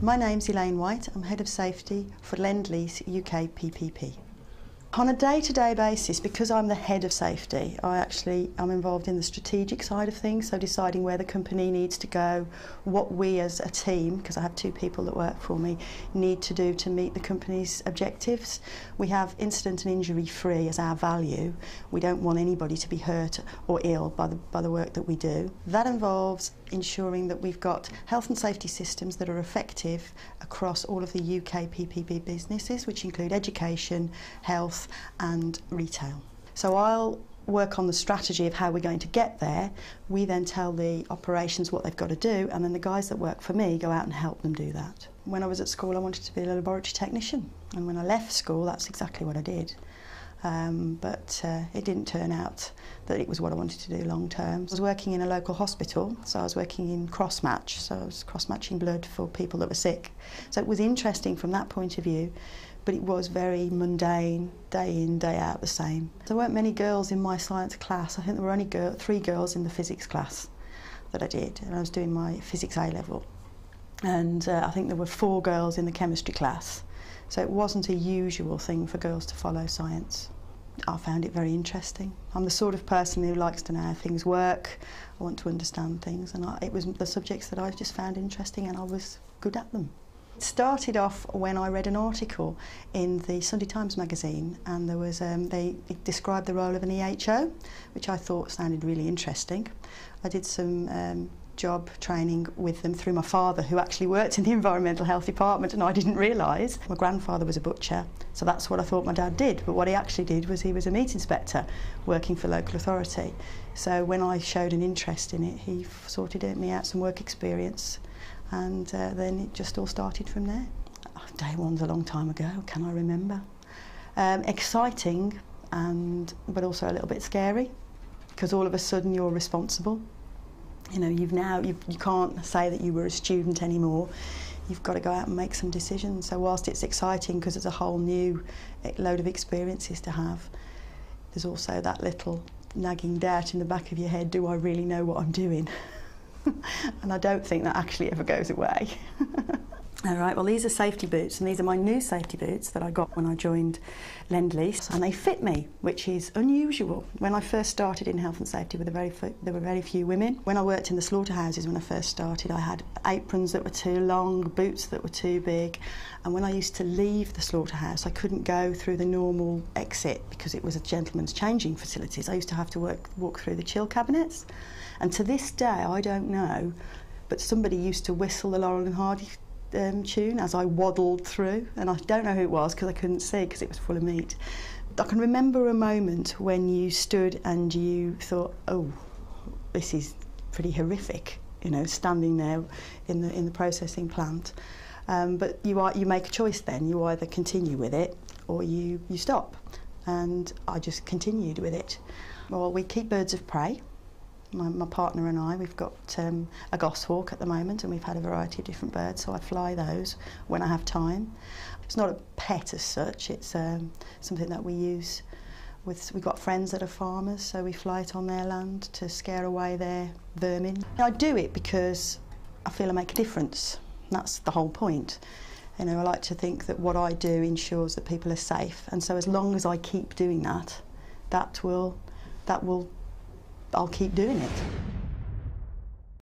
My name's Elaine White. I'm Head of Safety for Lend Lease UK PPP. On a day-to-day basis, because I'm the Head of Safety, I'm involved in the strategic side of things, so deciding where the company needs to go, what we as a team, because I have two people that work for me, need to do to meet the company's objectives. We have incident and injury free as our value. We don't want anybody to be hurt or ill by the work that we do. That involves ensuring that we've got health and safety systems that are effective across all of the UK PPP businesses, which include education, health and retail. So I'll work on the strategy of how we're going to get there. We then tell the operations what they've got to do, and then the guys that work for me go out and help them do that. When I was at school, I wanted to be a laboratory technician, and when I left school, that's exactly what I did. But it didn't turn out that it was what I wanted to do long term. I was working in a local hospital, so I was working in cross-match, so I was cross-matching blood for people that were sick. So it was interesting from that point of view, but it was very mundane, day in, day out the same. There weren't many girls in my science class. I think there were only 3 girls in the physics class that I did, and I was doing my physics A-level. And I think there were 4 girls in the chemistry class. So it wasn't a usual thing for girls to follow science. I found it very interesting. I'm the sort of person who likes to know how things work. I want to understand things, and it was the subjects that I just found interesting, and I was good at them. It started off when I read an article in the Sunday Times magazine, and there was it described the role of an EHO, which I thought sounded really interesting. I did some job training with them through my father, who actually worked in the environmental health department, and I didn't realise. My grandfather was a butcher, so that's what I thought my dad did, but what he actually did was he was a meat inspector working for local authority. So when I showed an interest in it, he sorted me out some work experience, and then it just all started from there. Day one's a long time ago, can I remember? Exciting, but also a little bit scary, because all of a sudden you're responsible. You know, you can't say that you were a student anymore. You've got to go out and make some decisions. So whilst it's exciting because it's a whole new load of experiences to have, there's also that little nagging doubt in the back of your head, do I really know what I'm doing? And I don't think that actually ever goes away. All right, well, these are safety boots, and these are my new safety boots that I got when I joined Lend Lease, and they fit me, which is unusual. When I first started in health and safety, there were very few women. When I worked in the slaughterhouses when I first started, I had aprons that were too long, boots that were too big, and when I used to leave the slaughterhouse, I couldn't go through the normal exit because it was a gentleman's changing facilities. I used to have to walk through the chill cabinets, and to this day, I don't know, but somebody used to whistle the Laurel and Hardy tune as I waddled through, and I don't know who it was because I couldn't see because it was full of meat. I can remember a moment when you stood and you thought, oh, this is pretty horrific, you know, standing there in the processing plant. But you make a choice then. You either continue with it or you stop, and I just continued with it. Well, we keep birds of prey. My partner and I, we've got a goshawk at the moment, and we've had a variety of different birds, so I fly those when I have time. It's not a pet as such, it's something that we use we've got friends that are farmers, so we fly it on their land to scare away their vermin. I do it because I feel I make a difference. That's the whole point. You know, I like to think that what I do ensures that people are safe, and so as long as I keep doing that, I'll keep doing it.